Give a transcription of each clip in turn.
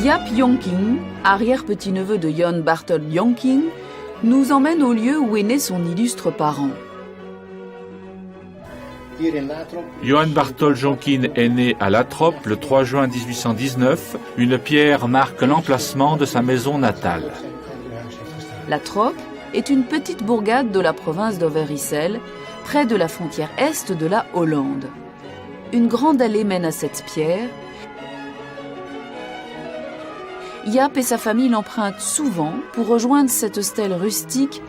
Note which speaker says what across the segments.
Speaker 1: Jaap Jonking, arrière-petit-neveu de Johan Barthold Jonking, nous emmène au lieu où est né son illustre parent.
Speaker 2: Johan Barthold Jonking est né à Latrobe le 3 juin 1819. Une pierre marque l'emplacement de sa maison natale.
Speaker 1: Latrobe est une petite bourgade de la province d'Overijssel, près de la frontière est de la Hollande. Une grande allée mène à cette pierre. Jaap et sa famille l'empruntent souvent pour rejoindre cette stèle rustique,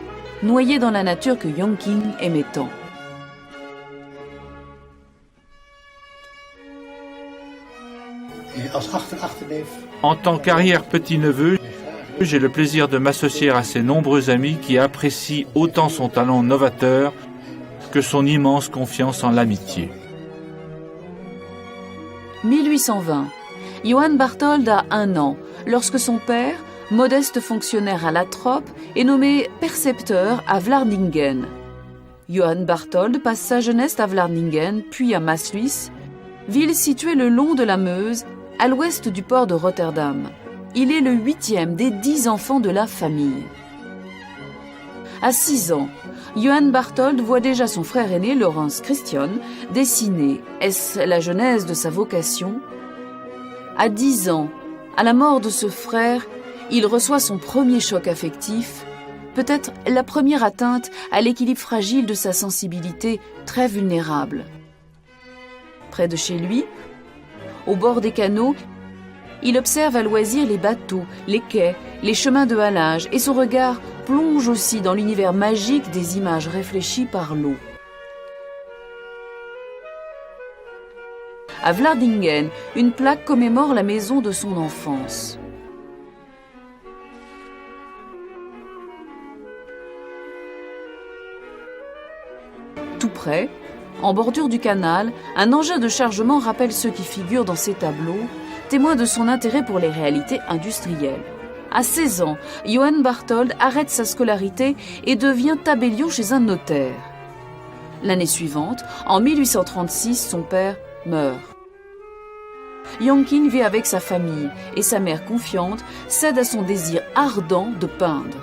Speaker 1: noyée dans la nature que Jonking aimait tant.
Speaker 2: En tant qu'arrière-petit-neveu, j'ai le plaisir de m'associer à ses nombreux amis qui apprécient autant son talent novateur que son immense confiance en l'amitié.
Speaker 1: 1820. Johan Barthold a 1 an, lorsque son père, modeste fonctionnaire à Latrobe, est nommé percepteur à Vlaardingen. Johan Barthold passe sa jeunesse à Vlaardingen, puis à Maassluis, ville située le long de la Meuse, à l'ouest du port de Rotterdam. Il est le 8e des 10 enfants de la famille. À 6 ans, Johan Barthold voit déjà son frère aîné, Laurens Christian, dessiner. Est-ce la genèse de sa vocation ? À 10 ans, à la mort de ce frère, il reçoit son premier choc affectif, peut-être la première atteinte à l'équilibre fragile de sa sensibilité très vulnérable. Près de chez lui, au bord des canaux, il observe à loisir les bateaux, les quais, les chemins de halage et son regard plonge aussi dans l'univers magique des images réfléchies par l'eau. À Vlaardingen, une plaque commémore la maison de son enfance. Tout près, en bordure du canal, un engin de chargement rappelle ceux qui figurent dans ces tableaux, témoin de son intérêt pour les réalités industrielles. À 16 ans, Johan Barthold arrête sa scolarité et devient tabellion chez un notaire. L'année suivante, en 1836, son père meurt. Jonking vit avec sa famille et sa mère confiante cède à son désir ardent de peindre.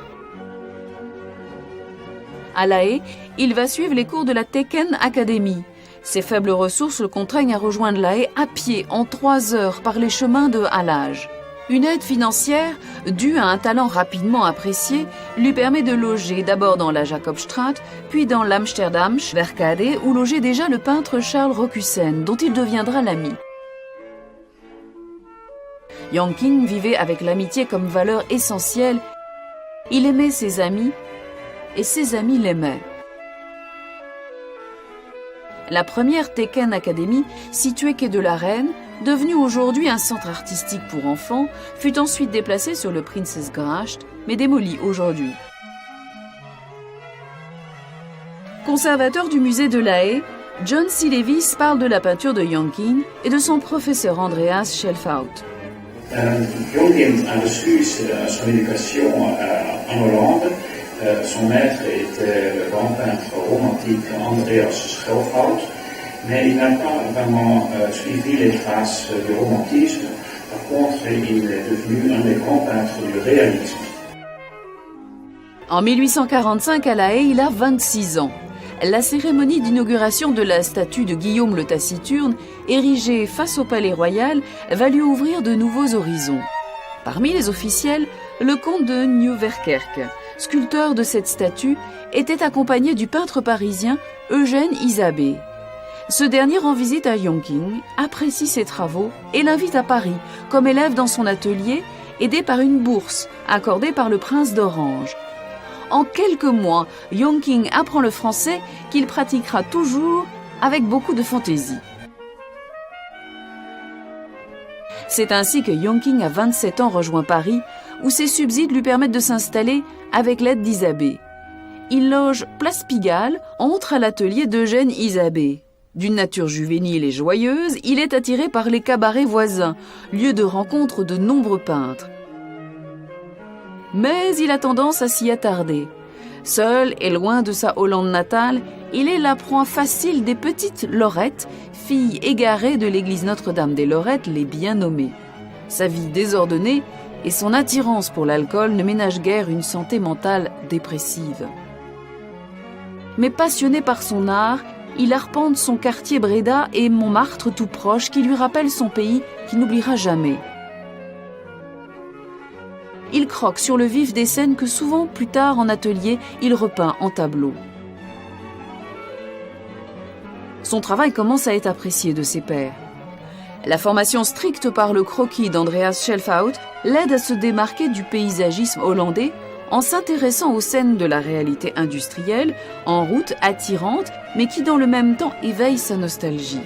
Speaker 1: À La Haye, il va suivre les cours de la Teken Academy. Ses faibles ressources le contraignent à rejoindre La Haye à pied en 3 heures par les chemins de halage. Une aide financière, due à un talent rapidement apprécié, lui permet de loger d'abord dans la Jacobstraat, puis dans l'Amsterdamse Werkade, où logeait déjà le peintre Charles Rocussen, dont il deviendra l'ami. Jonking vivait avec l'amitié comme valeur essentielle. Il aimait ses amis et ses amis l'aimaient. La première Teken Academy, située quai de la Reine, devenue aujourd'hui un centre artistique pour enfants, fut ensuite déplacée sur le Prinsesgracht, mais démolie aujourd'hui. Conservateur du musée de La Haye, John C. Levis parle de la peinture de Jonking et de son professeur Andreas Schelfhout.
Speaker 3: Jonking a reçu son éducation en Hollande. Son maître était le grand peintre romantique Andreas Schelfhout, mais il n'a pas vraiment suivi les traces du romantisme. Par contre, il est devenu un des grands peintres du réalisme.
Speaker 1: En 1845, à La Haye, il a 26 ans. La cérémonie d'inauguration de la statue de Guillaume le Taciturne, érigée face au Palais Royal, va lui ouvrir de nouveaux horizons. Parmi les officiels, le comte de Nieuwerkerk, sculpteur de cette statue, était accompagné du peintre parisien Eugène Isabey. Ce dernier rend visite à Jonking, apprécie ses travaux et l'invite à Paris comme élève dans son atelier, aidé par une bourse accordée par le prince d'Orange. En quelques mois, Jonking apprend le français qu'il pratiquera toujours avec beaucoup de fantaisie. C'est ainsi que Jonking, à 27 ans, rejoint Paris, où ses subsides lui permettent de s'installer avec l'aide d'Isabey. Il loge place Pigalle, entre à l'atelier d'Eugène Isabey. D'une nature juvénile et joyeuse, il est attiré par les cabarets voisins, lieu de rencontre de nombreux peintres. Mais il a tendance à s'y attarder. Seul et loin de sa Hollande natale, il est la proie facile des petites Lorettes, filles égarées de l'église Notre-Dame des Lorettes, les bien nommées. Sa vie désordonnée et son attirance pour l'alcool ne ménagent guère une santé mentale dépressive. Mais passionné par son art, il arpente son quartier Bréda et Montmartre tout proche qui lui rappelle son pays qu'il n'oubliera jamais. Il croque sur le vif des scènes que souvent plus tard en atelier, il repeint en tableau. Son travail commence à être apprécié de ses pairs. La formation stricte par le croquis d'Andreas Schelfhout l'aide à se démarquer du paysagisme hollandais en s'intéressant aux scènes de la réalité industrielle, en route attirante, mais qui dans le même temps éveille sa nostalgie.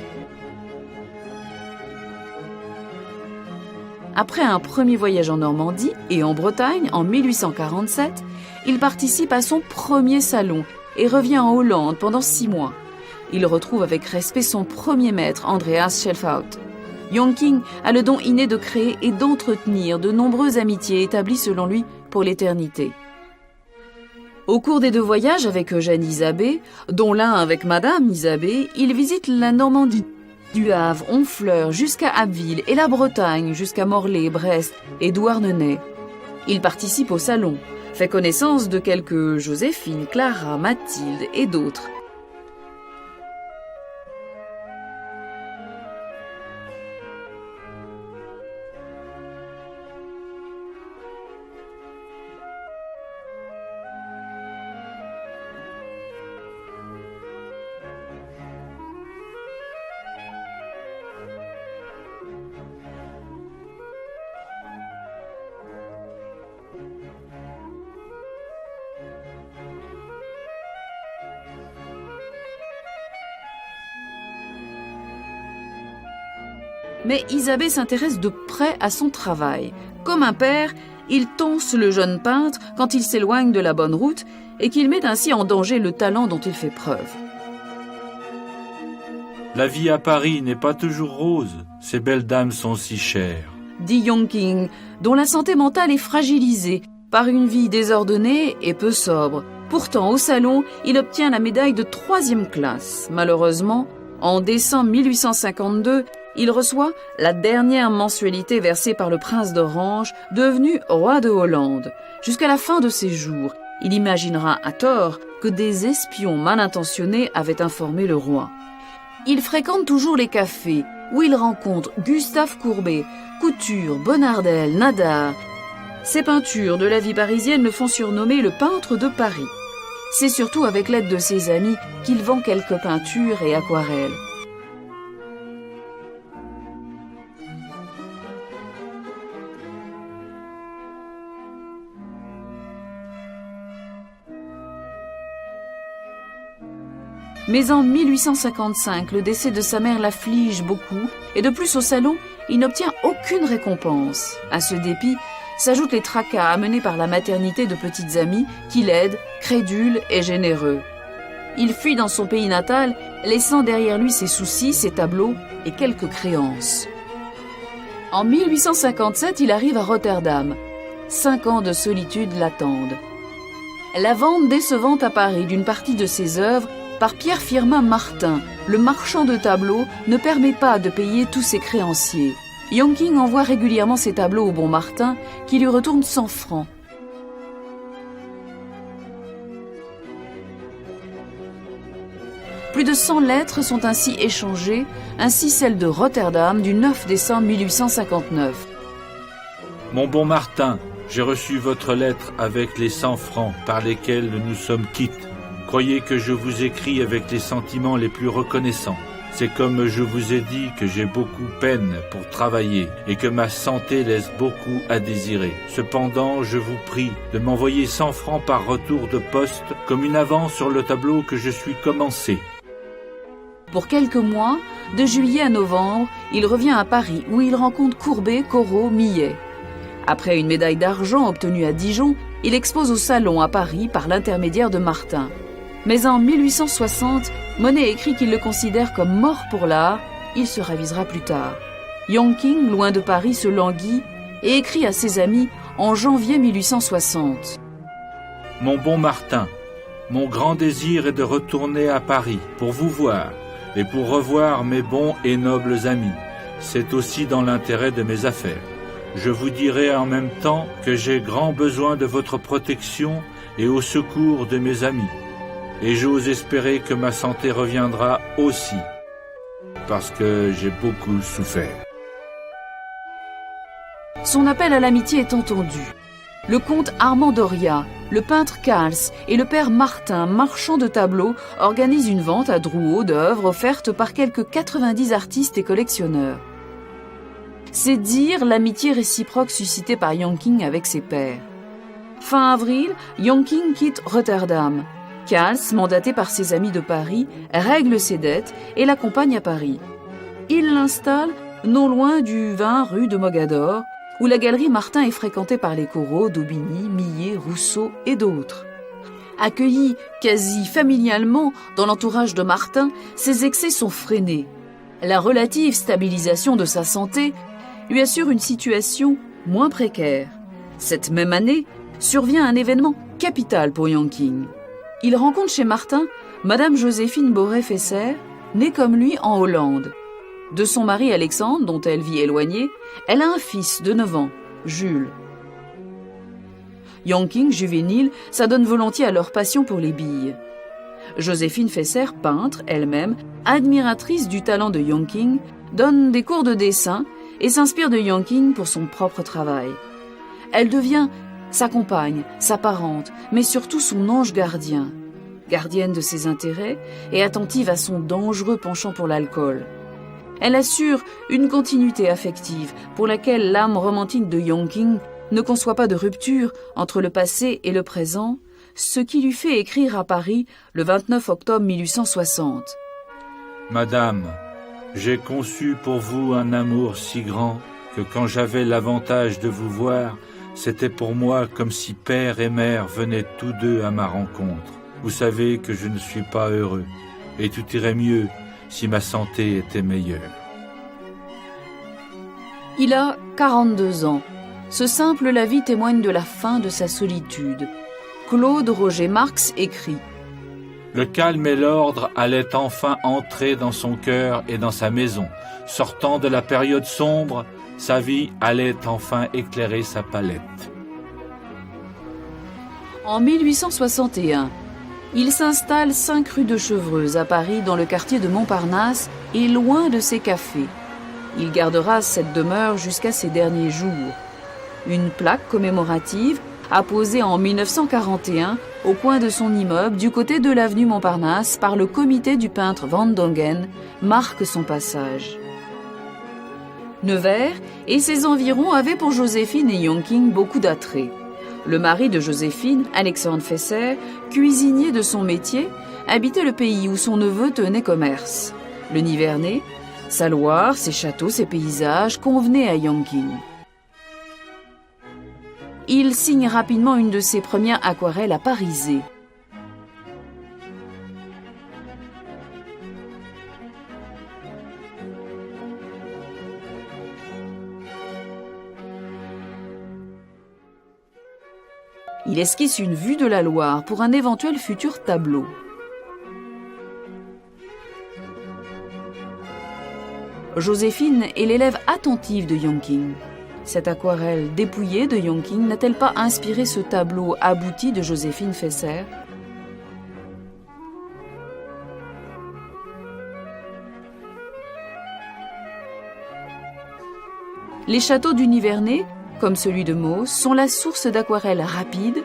Speaker 1: Après un premier voyage en Normandie et en Bretagne en 1847, il participe à son premier salon et revient en Hollande pendant 6 mois. Il retrouve avec respect son premier maître, Andreas Schelfhout. Yongking a le don inné de créer et d'entretenir de nombreuses amitiés établies selon lui pour l'éternité. Au cours des 2 voyages avec Eugène Isabey, dont l'un avec Madame Isabey, il visite la Normandie, du Havre, Honfleur jusqu'à Abbeville et la Bretagne jusqu'à Morlaix, Brest et Douarnenez. Il participe au salon, fait connaissance de quelques Joséphine, Clara, Mathilde et d'autres. Mais Isabey s'intéresse de près à son travail. Comme un père, il tonce le jeune peintre quand il s'éloigne de la bonne route et qu'il met ainsi en danger le talent dont il fait preuve.
Speaker 2: La vie à Paris n'est pas toujours rose, ces belles dames sont si chères,
Speaker 1: dit Yongking, dont la santé mentale est fragilisée par une vie désordonnée et peu sobre. Pourtant, au salon, il obtient la médaille de 3e classe. Malheureusement, en décembre 1852, il reçoit la dernière mensualité versée par le prince d'Orange, devenu roi de Hollande. Jusqu'à la fin de ses jours, il imaginera à tort que des espions mal intentionnés avaient informé le roi. Il fréquente toujours les cafés, où il rencontre Gustave Courbet, Couture, Bonnardel, Nadar. Ses peintures de la vie parisienne le font surnommer le peintre de Paris. C'est surtout avec l'aide de ses amis qu'il vend quelques peintures et aquarelles. Mais en 1855, le décès de sa mère l'afflige beaucoup, et de plus au salon, il n'obtient aucune récompense. À ce dépit, s'ajoutent les tracas amenés par la maternité de petites amies qui l'aident, crédules et généreux. Il fuit dans son pays natal, laissant derrière lui ses soucis, ses tableaux et quelques créances. En 1857, il arrive à Rotterdam. 5 ans de solitude l'attendent. La vente décevante à Paris d'une partie de ses œuvres par Pierre-Firmin Martin, le marchand de tableaux, ne permet pas de payer tous ses créanciers. Yongking envoie régulièrement ses tableaux au bon Martin, qui lui retourne 100 francs. Plus de 100 lettres sont ainsi échangées, ainsi celle de Rotterdam du 9 décembre 1859.
Speaker 2: Mon bon Martin, j'ai reçu votre lettre avec les 100 francs par lesquels nous sommes quittes. Croyez que je vous écris avec les sentiments les plus reconnaissants. C'est comme je vous ai dit que j'ai beaucoup peine pour travailler et que ma santé laisse beaucoup à désirer. Cependant, je vous prie de m'envoyer 100 francs par retour de poste comme une avance sur le tableau que je suis commencé.
Speaker 1: Pour quelques mois, de juillet à novembre, il revient à Paris où il rencontre Courbet, Corot, Millet. Après une médaille d'argent obtenue à Dijon, il expose au Salon à Paris par l'intermédiaire de Martin. Mais en 1860, Monet écrit qu'il le considère comme mort pour l'art, il se ravisera plus tard. Yongking, loin de Paris, se languit et écrit à ses amis en janvier 1860.
Speaker 2: Mon bon Martin, mon grand désir est de retourner à Paris pour vous voir et pour revoir mes bons et nobles amis. C'est aussi dans l'intérêt de mes affaires. Je vous dirai en même temps que j'ai grand besoin de votre protection et au secours de mes amis. Et j'ose espérer que ma santé reviendra aussi, parce que j'ai beaucoup souffert.
Speaker 1: Son appel à l'amitié est entendu. Le comte Armand Doria, le peintre Cals et le père Martin, marchand de tableaux, organisent une vente à Drouot d'œuvres offertes par quelques 90 artistes et collectionneurs. C'est dire l'amitié réciproque suscitée par Yongking avec ses pairs. Fin avril, Yongking quitte Rotterdam. Cals, mandaté par ses amis de Paris, règle ses dettes et l'accompagne à Paris. Il l'installe non loin du 20 rue de Mogador, où la galerie Martin est fréquentée par les Corot, Daubigny, Millet, Rousseau et d'autres. Accueilli quasi familialement dans l'entourage de Martin, ses excès sont freinés. La relative stabilisation de sa santé lui assure une situation moins précaire. Cette même année, survient un événement capital pour Yongking. Il rencontre chez Martin Madame Joséphine Boré-Fesser, née comme lui en Hollande. De son mari Alexandre, dont elle vit éloignée, elle a un fils de 9 ans, Jules. Yongking, juvénile, s'adonne volontiers à leur passion pour les billes. Joséphine Fesser, peintre elle-même, admiratrice du talent de Yongking, donne des cours de dessin et s'inspire de Yongking pour son propre travail. Elle devient sa compagne, sa parente, mais surtout son ange gardien. Gardienne de ses intérêts et attentive à son dangereux penchant pour l'alcool. Elle assure une continuité affective pour laquelle l'âme romantique de Yongking ne conçoit pas de rupture entre le passé et le présent, ce qui lui fait écrire à Paris le 29 octobre 1860.
Speaker 2: Madame, j'ai conçu pour vous un amour si grand que quand j'avais l'avantage de vous voir, c'était pour moi comme si père et mère venaient tous deux à ma rencontre. Vous savez que je ne suis pas heureux, et tout irait mieux si ma santé était meilleure.
Speaker 1: Il a 42 ans. Ce simple lavis témoigne de la fin de sa solitude. Claude Roger Marx écrit «
Speaker 2: Le calme et l'ordre allaient enfin entrer dans son cœur et dans sa maison. Sortant de la période sombre, sa vie allait enfin éclairer sa palette. »
Speaker 1: En 1861, il s'installe 5 rue de Chevreuse à Paris, dans le quartier de Montparnasse et loin de ses cafés. Il gardera cette demeure jusqu'à ses derniers jours. Une plaque commémorative, apposée en 1941 au coin de son immeuble du côté de l'avenue Montparnasse par le comité du peintre Van Dongen, marque son passage. Nevers et ses environs avaient pour Joséphine et Yongking beaucoup d'attrait. Le mari de Joséphine, Alexandre Fesser, cuisinier de son métier, habitait le pays où son neveu tenait commerce. Le Nivernais, sa Loire, ses châteaux, ses paysages convenaient à Yongking. Il signe rapidement une de ses premières aquarelles à Parisé. Il esquisse une vue de la Loire pour un éventuel futur tableau. Joséphine est l'élève attentive de Yongking. Cette aquarelle dépouillée de Yongking n'a-t-elle pas inspiré ce tableau abouti de Joséphine Fesser ? Les châteaux du Nivernais, comme celui de Meaux, sont la source d'aquarelles rapides,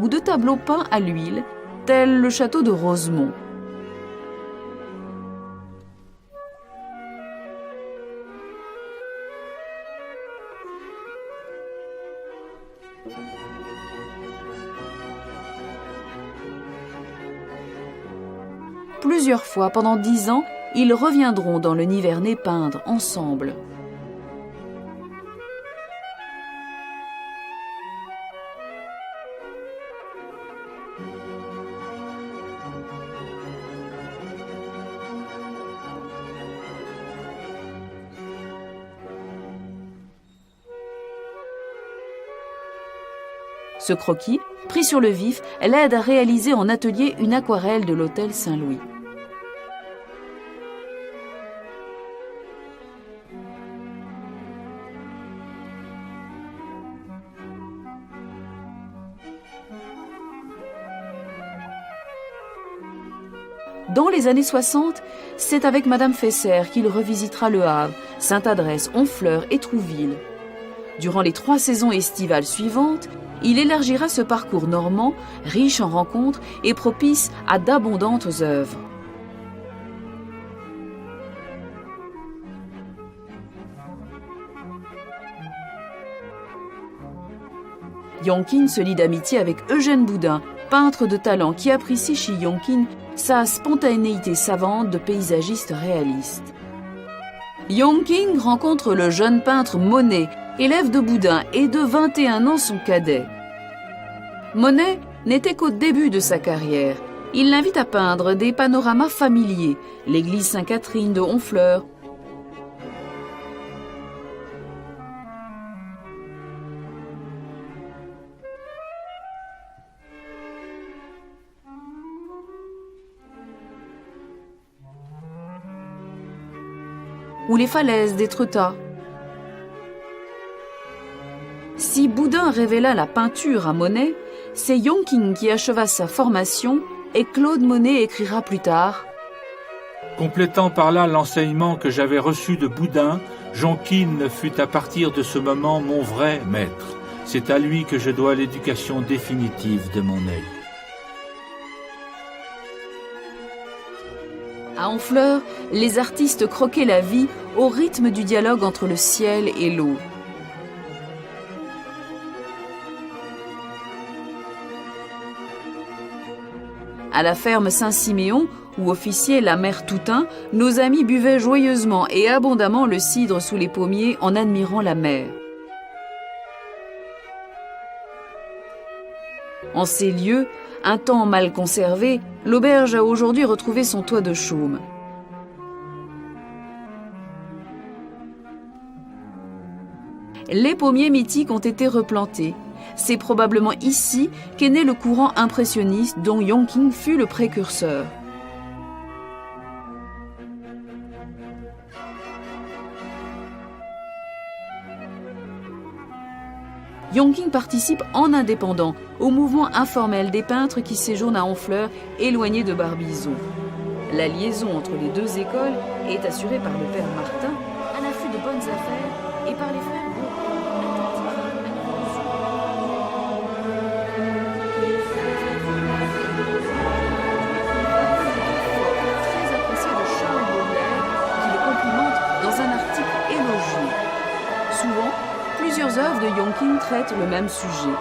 Speaker 1: ou de tableaux peints à l'huile, tel le château de Rosemont. Plusieurs fois, pendant 10 ans, ils reviendront dans le Nivernais peindre ensemble. Ce croquis, pris sur le vif, l'aide à réaliser en atelier une aquarelle de l'hôtel Saint-Louis. Dans les années 60, c'est avec Madame Fesser qu'il revisitera Le Havre, Sainte-Adresse, Honfleur et Trouville. Durant les 3 saisons estivales suivantes, il élargira ce parcours normand, riche en rencontres et propice à d'abondantes œuvres. Yonkin se lie d'amitié avec Eugène Boudin, peintre de talent qui apprécie chez Yonkin sa spontanéité savante de paysagiste réaliste. Yonkin rencontre le jeune peintre Monet, élève de Boudin et de 21 ans son cadet. Monet n'était qu'au début de sa carrière. Il l'invite à peindre des panoramas familiers, l'église Sainte-Catherine de Honfleur, ou les falaises d'Étretat. Si Boudin révéla la peinture à Monet, c'est Yonkin qui acheva sa formation et Claude Monet écrira plus tard «
Speaker 2: Complétant par là l'enseignement que j'avais reçu de Boudin, Yonkin fut à partir de ce moment mon vrai maître. C'est à lui que je dois l'éducation définitive de mon œil. »
Speaker 1: À Honfleur, les artistes croquaient la vie au rythme du dialogue entre le ciel et l'eau. À la ferme Saint-Siméon, où officiait la mère Toutain, nos amis buvaient joyeusement et abondamment le cidre sous les pommiers en admirant la mer. En ces lieux, un temps mal conservé, l'auberge a aujourd'hui retrouvé son toit de chaume. Les pommiers mythiques ont été replantés. C'est probablement ici qu'est né le courant impressionniste dont Yonkin fut le précurseur. Yonkin participe en indépendant au mouvement informel des peintres qui séjournent à Honfleur, éloignés de Barbizon. La liaison entre les 2 écoles est assurée par le père Martin, à l'affût de bonnes affaires, et par les frères très apprécié de Charles Baudelaire, qui le complimente dans un article élogieux. Souvent, plusieurs œuvres de Yonkin traitent le même sujet.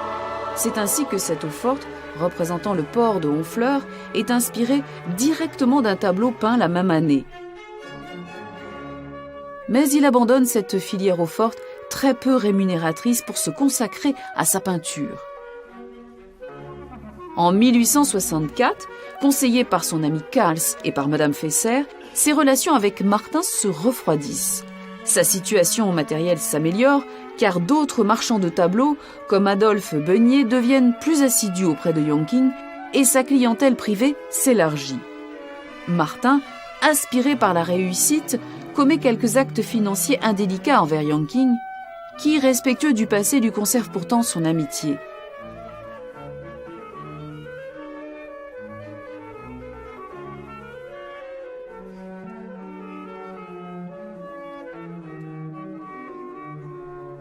Speaker 1: C'est ainsi que cette eau-forte, représentant le port de Honfleur, est inspirée directement d'un tableau peint la même année. Mais il abandonne cette filière eau-forte très peu rémunératrice pour se consacrer à sa peinture. En 1864, conseillé par son ami Kals et par Madame Fesser, ses relations avec Martin se refroidissent. Sa situation matérielle s'améliore car d'autres marchands de tableaux, comme Adolphe Beugnier, deviennent plus assidus auprès de Yonkin et sa clientèle privée s'élargit. Martin, aspiré par la réussite, commet quelques actes financiers indélicats envers Yonkin, qui, respectueux du passé, lui conserve pourtant son amitié.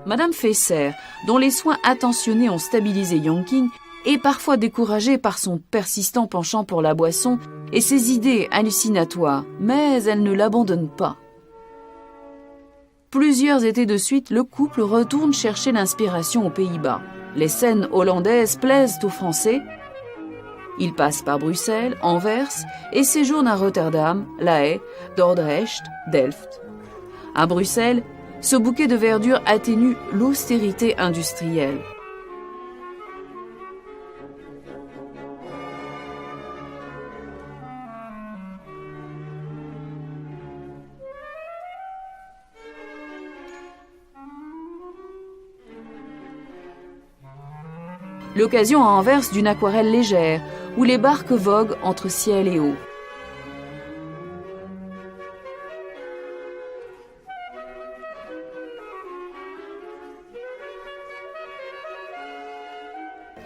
Speaker 1: Madame Fesser, dont les soins attentionnés ont stabilisé Yonkin, est parfois découragée par son persistant penchant pour la boisson et ses idées hallucinatoires, mais elle ne l'abandonne pas. Plusieurs étés de suite, le couple retourne chercher l'inspiration aux Pays-Bas. Les scènes hollandaises plaisent aux Français. Ils passent par Bruxelles, Anvers et séjournent à Rotterdam, La Haye, Dordrecht, Delft. À Bruxelles, ce bouquet de verdure atténue l'austérité industrielle. L'occasion à Anvers d'une aquarelle légère, où les barques voguent entre ciel et eau.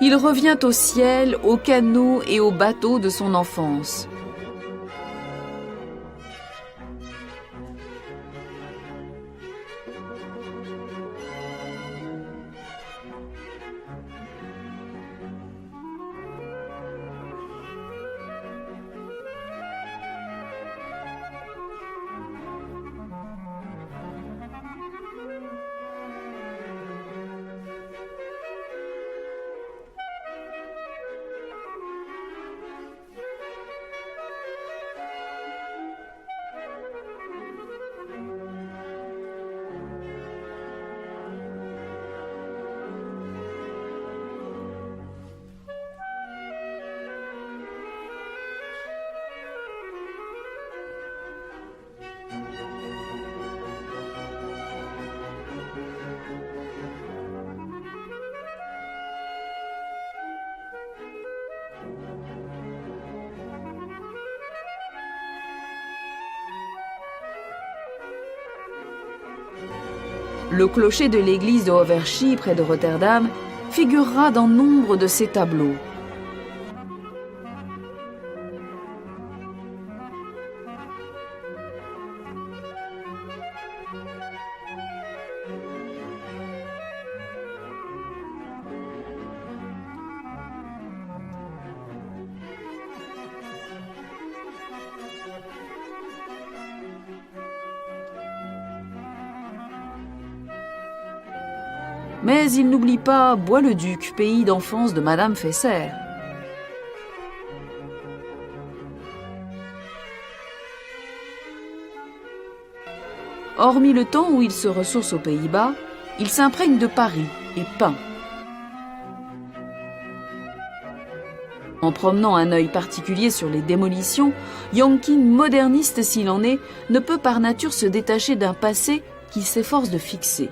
Speaker 1: Il revient au ciel, aux canaux et aux bateaux de son enfance. Le clocher de l'église de Overschie, près de Rotterdam, figurera dans nombre de ses tableaux. Mais il n'oublie pas Bois-le-Duc, pays d'enfance de Madame Fesser. Hormis le temps où il se ressource aux Pays-Bas, il s'imprègne de Paris et peint. En promenant un œil particulier sur les démolitions, Yongking, moderniste s'il en est, ne peut par nature se détacher d'un passé qu'il s'efforce de fixer.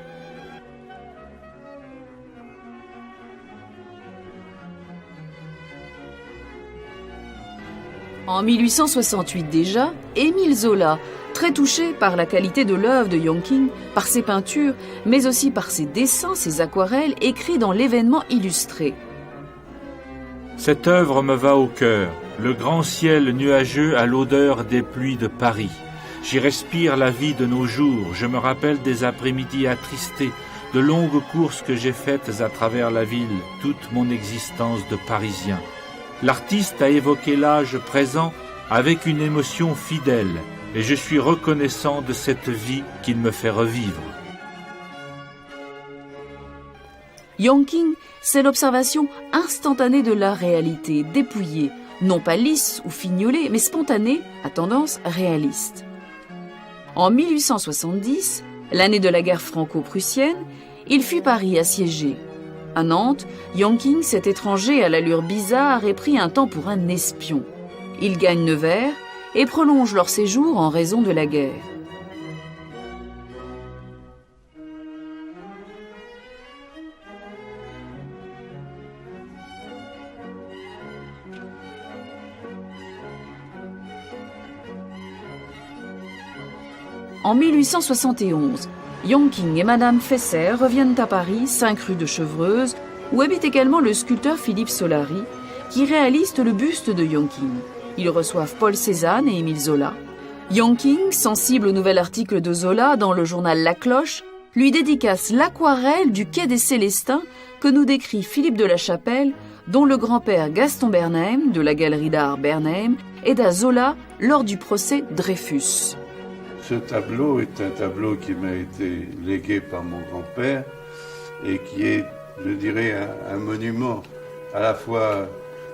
Speaker 1: En 1868 déjà, Émile Zola, très touché par la qualité de l'œuvre de Yongking, par ses peintures, mais aussi par ses dessins, ses aquarelles, écrit dans l'Événement illustré.
Speaker 2: Cette œuvre me va au cœur. Le grand ciel nuageux a l'odeur des pluies de Paris. J'y respire la vie de nos jours. Je me rappelle des après-midi attristés, de longues courses que j'ai faites à travers la ville, toute mon existence de Parisien. L'artiste a évoqué l'âge présent avec une émotion fidèle, et je suis reconnaissant de cette vie qu'il me fait revivre.
Speaker 1: Yongking, c'est l'observation instantanée de la réalité, dépouillée, non pas lisse ou fignolée, mais spontanée, à tendance réaliste. En 1870, l'année de la guerre franco-prussienne, il fut Paris assiégé. À Nantes, Yongking, cet étranger à l'allure bizarre, est pris un temps pour un espion. Ils gagnent Nevers et prolongent leur séjour en raison de la guerre. En 1871, Yongking et Madame Fesser reviennent à Paris, 5 rue de Chevreuse, où habite également le sculpteur Philippe Solari, qui réalise le buste de Yongking. Ils reçoivent Paul Cézanne et Émile Zola. Yongking, sensible au nouvel article de Zola dans le journal La Cloche, lui dédicace l'aquarelle du quai des Célestins que nous décrit Philippe de la Chapelle, dont le grand-père Gaston Bernheim, de la galerie d'art Bernheim, aida Zola lors du procès Dreyfus.
Speaker 4: Ce tableau est un tableau qui m'a été légué par mon grand-père et qui est, je dirais, un monument à la fois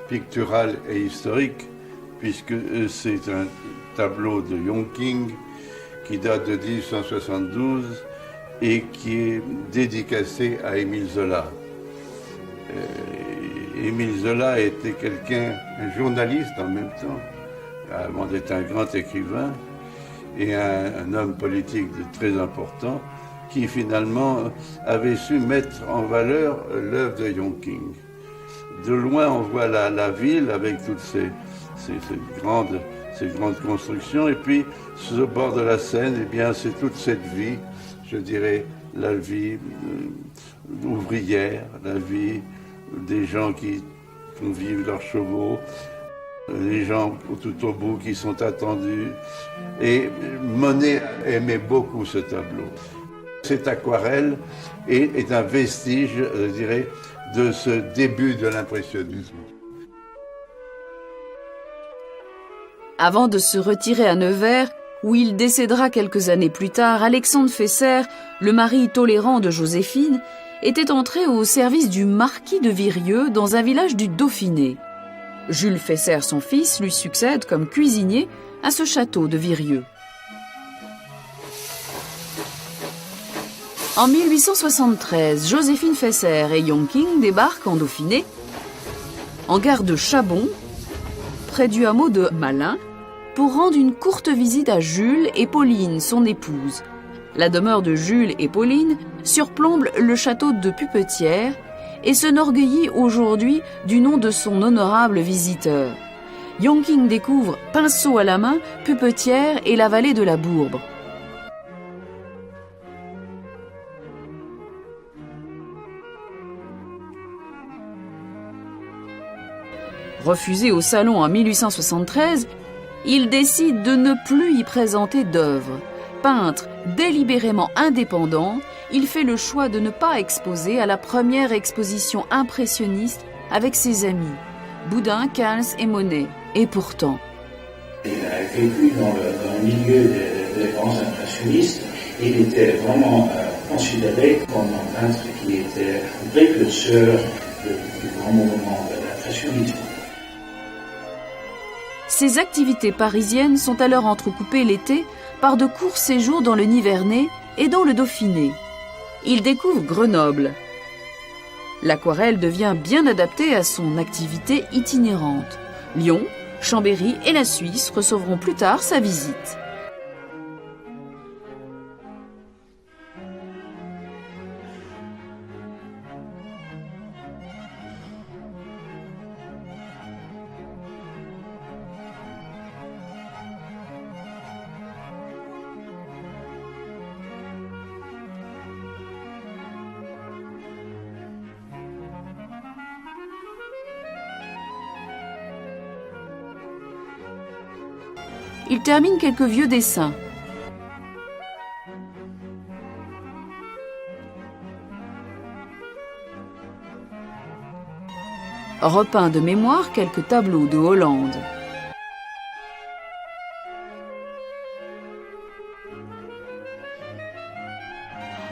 Speaker 4: pictural et historique, puisque c'est un tableau de Yongking qui date de 1872 et qui est dédicacé à Émile Zola. Émile Zola était quelqu'un, un journaliste en même temps, avant d'être un grand écrivain, et un homme politique très important qui finalement avait su mettre en valeur l'œuvre de Yongking. De loin, on voit la ville avec toutes ces grandes constructions. Et puis, sur le bord de la Seine, eh bien, c'est toute cette vie, je dirais, la vie ouvrière, la vie des gens qui font vivre leurs chevaux, les gens tout au bout qui sont attendus. Et Monet aimait beaucoup ce tableau. Cette aquarelle est un vestige, je dirais, de ce début de l'impressionnisme.
Speaker 1: Avant de se retirer à Nevers, où il décédera quelques années plus tard, Alexandre Fesser, le mari tolérant de Joséphine, était entré au service du marquis de Virieu dans un village du Dauphiné. Jules Fesser, son fils, lui succède comme cuisinier à ce château de Virieu. En 1873, Joséphine Fesser et Yonking débarquent en Dauphiné, en gare de Chabon, près du hameau de Malin, pour rendre une courte visite à Jules et Pauline, son épouse. La demeure de Jules et Pauline surplombe le château de Pupetière et s'enorgueillit aujourd'hui du nom de son honorable visiteur. Yonking découvre, pinceau à la main, Pupetière et la vallée de la Bourbe. Refusé au salon en 1873, il décide de ne plus y présenter d'œuvres. Peintre délibérément indépendant, il fait le choix de ne pas exposer à la première exposition impressionniste avec ses amis, Boudin, Calce et Monet. Et pourtant...
Speaker 3: Il a vécu dans le milieu des grands impressionnistes. Il était vraiment considéré comme un peintre qui était un précurseur du grand mouvement de l'impressionnisme.
Speaker 1: Ses activités parisiennes sont alors entrecoupées l'été par de courts séjours dans le Nivernais et dans le Dauphiné. Il découvre Grenoble. L'aquarelle devient bien adaptée à son activité itinérante. Lyon, Chambéry et la Suisse recevront plus tard sa visite. Il termine quelques vieux dessins. Repeint de mémoire quelques tableaux de Hollande.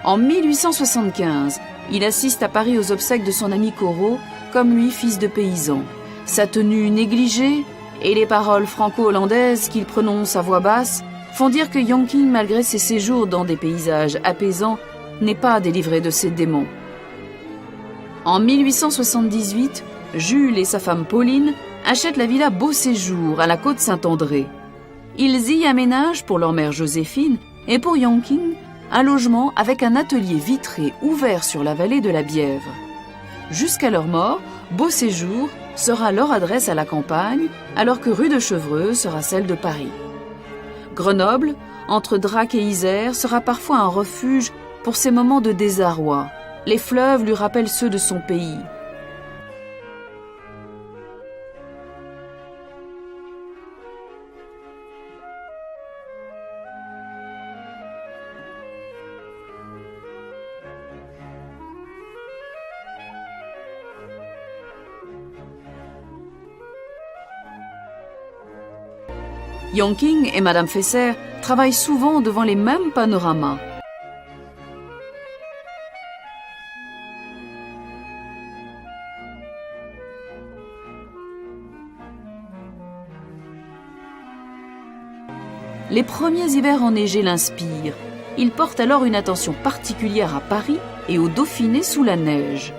Speaker 1: En 1875, il assiste à Paris aux obsèques de son ami Corot, comme lui fils de paysan. Sa tenue négligée et les paroles franco-hollandaises qu'il prononce à voix basse font dire que Yonking, malgré ses séjours dans des paysages apaisants, n'est pas délivré de ses démons. En 1878, Jules et sa femme Pauline achètent la villa Beau Séjour à la côte Saint-André. Ils y aménagent pour leur mère Joséphine et pour Yonking un logement avec un atelier vitré ouvert sur la vallée de la Bièvre. Jusqu'à leur mort, Beau Séjour sera leur adresse à la campagne, alors que rue de Chevreuse sera celle de Paris. Grenoble, entre Drac et Isère, sera parfois un refuge pour ces moments de désarroi. Les fleuves lui rappellent ceux de son pays. Yonking et Madame Fesser travaillent souvent devant les mêmes panoramas. Les premiers hivers enneigés l'inspirent. Il porte alors une attention particulière à Paris et au Dauphiné sous la neige.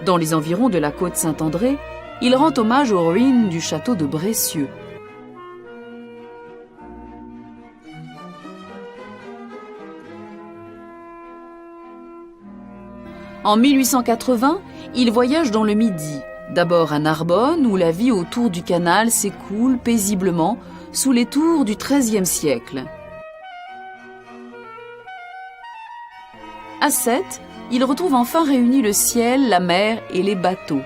Speaker 1: Dans les environs de la côte Saint-André, il rend hommage aux ruines du château de Brécieux. En 1880, il voyage dans le Midi, d'abord à Narbonne où la vie autour du canal s'écoule paisiblement sous les tours du XIIIe siècle. À Sète, il retrouve enfin réunis le ciel, la mer et les bateaux.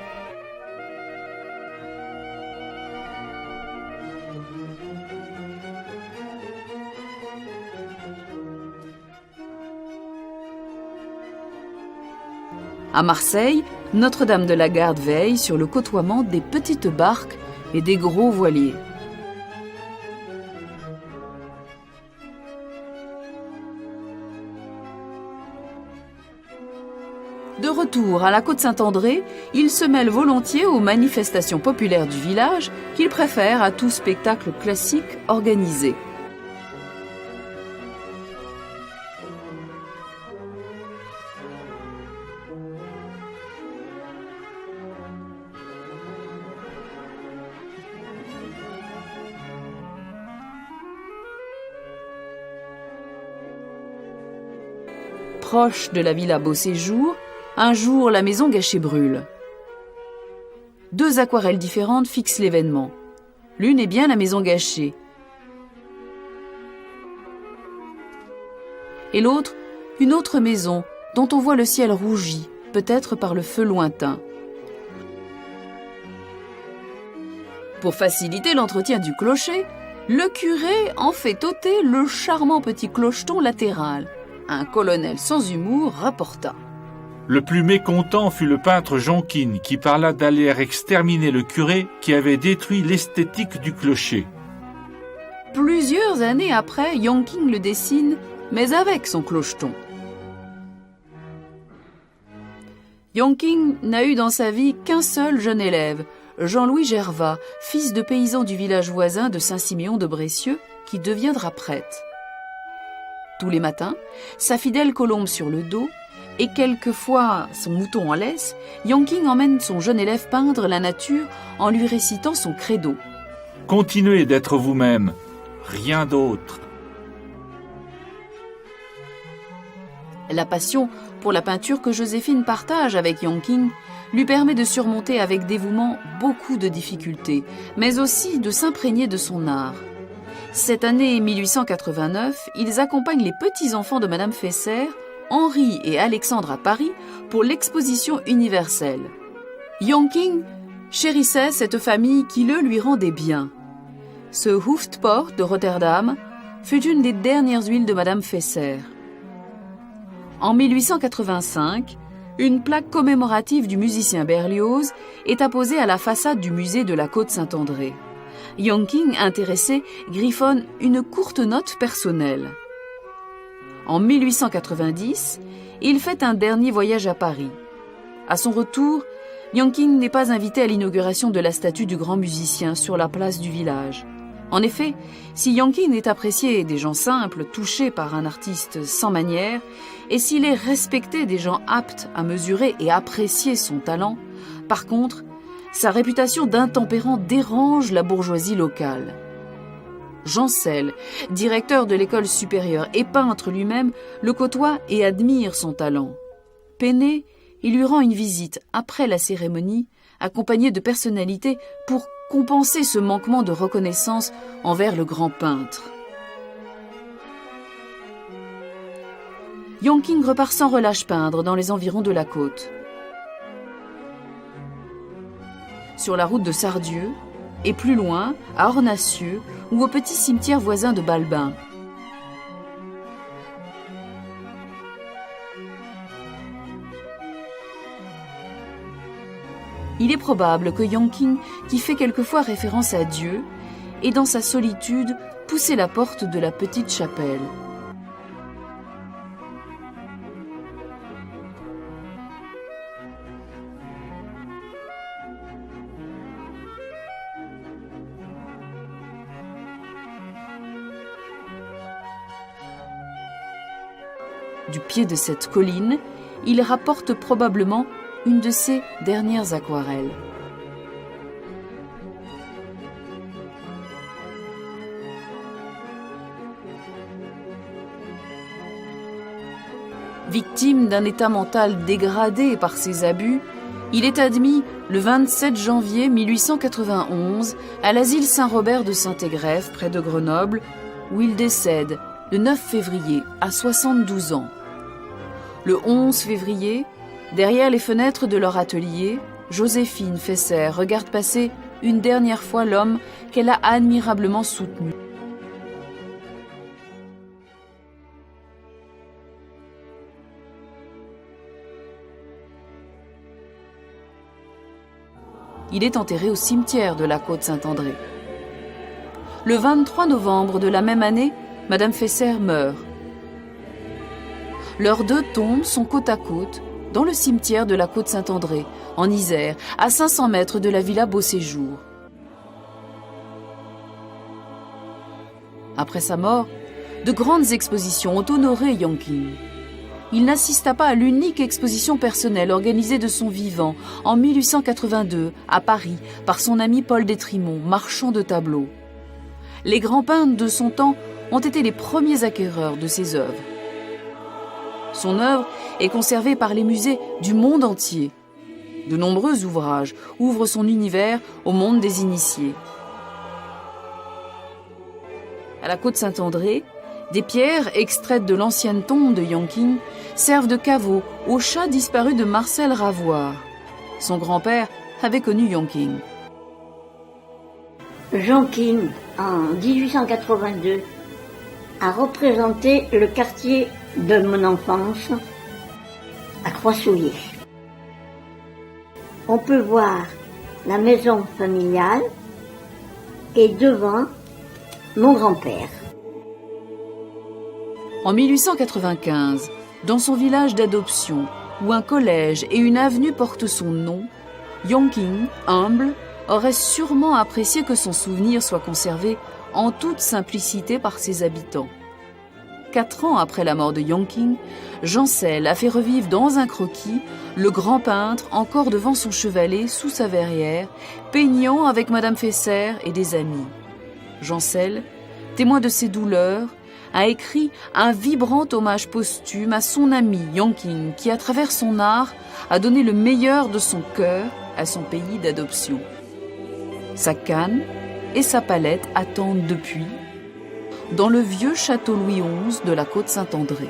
Speaker 1: À Marseille, Notre-Dame de la Garde veille sur le côtoiement des petites barques et des gros voiliers. De retour à la côte Saint-André, il se mêle volontiers aux manifestations populaires du village qu'il préfère à tout spectacle classique organisé. Proche de la villa Beauséjour, un jour la maison gâchée brûle. 2 aquarelles différentes fixent l'événement. L'une est bien la maison gâchée. Et l'autre, une autre maison dont on voit le ciel rougi, peut-être par le feu lointain. Pour faciliter l'entretien du clocher, le curé en fait ôter le charmant petit clocheton latéral. Un colonel sans humour rapporta.
Speaker 2: Le plus mécontent fut le peintre Jonkin, qui parla d'aller exterminer le curé qui avait détruit l'esthétique du clocher.
Speaker 1: Plusieurs années après, Jonkin le dessine, mais avec son clocheton. Jonkin n'a eu dans sa vie qu'un seul jeune élève, Jean-Louis Gervat, fils de paysan du village voisin de Saint-Siméon de Brécieux, qui deviendra prêtre. Tous les matins, sa fidèle colombe sur le dos et quelquefois son mouton en laisse, Jonkin emmène son jeune élève peindre la nature en lui récitant son credo.
Speaker 2: Continuez d'être vous-même, rien d'autre.
Speaker 1: La passion pour la peinture que Joséphine partage avec Jonkin lui permet de surmonter avec dévouement beaucoup de difficultés, mais aussi de s'imprégner de son art. Cette année 1889, ils accompagnent les petits-enfants de Madame Fesser, Henri et Alexandre à Paris, pour l'exposition universelle. Jonkin chérissait cette famille qui le lui rendait bien. Ce Hoofdpoort de Rotterdam fut une des dernières huiles de Madame Fesser. En 1885, une plaque commémorative du musicien Berlioz est apposée à la façade du musée de la Côte Saint-André. Jonkin, intéressé, griffonne une courte note personnelle. En 1890, il fait un dernier voyage à Paris. À son retour, Jonkin n'est pas invité à l'inauguration de la statue du grand musicien sur la place du village. En effet, si Jonkin est apprécié des gens simples, touchés par un artiste sans manière, et s'il est respecté des gens aptes à mesurer et apprécier son talent, par contre, sa réputation d'intempérant dérange la bourgeoisie locale. Jean Selle, directeur de l'école supérieure et peintre lui-même, le côtoie et admire son talent. Peiné, il lui rend une visite après la cérémonie, accompagné de personnalités pour compenser ce manquement de reconnaissance envers le grand peintre. Jonkin repart sans relâche peindre dans les environs de la côte. Sur la route de Sardieu, et plus loin, à Ornacieux, ou au petit cimetière voisin de Balbin. Il est probable que Jonkin, qui fait quelquefois référence à Dieu, ait dans sa solitude poussé la porte de la petite chapelle. Du pied de cette colline, il rapporte probablement une de ses dernières aquarelles. Victime d'un état mental dégradé par ses abus, il est admis le 27 janvier 1891 à l'asile Saint-Robert de Saint-Égrève, près de Grenoble, où il décède le 9 février à 72 ans. Le 11 février, derrière les fenêtres de leur atelier, Joséphine Fesser regarde passer une dernière fois l'homme qu'elle a admirablement soutenu. Il est enterré au cimetière de la Côte-Saint-André. Le 23 novembre de la même année, Madame Fesser meurt. Leurs deux tombes sont côte à côte dans le cimetière de la Côte-Saint-André, en Isère, à 500 mètres de la villa Beauséjour. Après sa mort, de grandes expositions ont honoré Yongking. Il n'assista pas à l'unique exposition personnelle organisée de son vivant en 1882 à Paris par son ami Paul Détrimont, marchand de tableaux. Les grands peintres de son temps ont été les premiers acquéreurs de ses œuvres. Son œuvre est conservée par les musées du monde entier. De nombreux ouvrages ouvrent son univers au monde des initiés. À la Côte-Saint-André, des pierres extraites de l'ancienne tombe de Yongking servent de caveau au chat disparu de Marcel Ravoire. Son grand-père avait connu Yongking.
Speaker 5: Yongking, en 1882, a représenté le quartier de mon enfance à Croix-Souillé. On peut voir la maison familiale et devant mon grand-père.
Speaker 1: En 1895, dans son village d'adoption, où un collège et une avenue portent son nom, Yongking, humble, aurait sûrement apprécié que son souvenir soit conservé en toute simplicité par ses habitants. 4 ans après la mort de Yongking, Jancel a fait revivre dans un croquis le grand peintre encore devant son chevalet sous sa verrière, peignant avec Madame Fesser et des amis. Jancel, témoin de ses douleurs, a écrit un vibrant hommage posthume à son ami Yongking qui, à travers son art, a donné le meilleur de son cœur à son pays d'adoption. Sa canne et sa palette attendent depuis, dans le vieux château Louis XI de la Côte-Saint-André.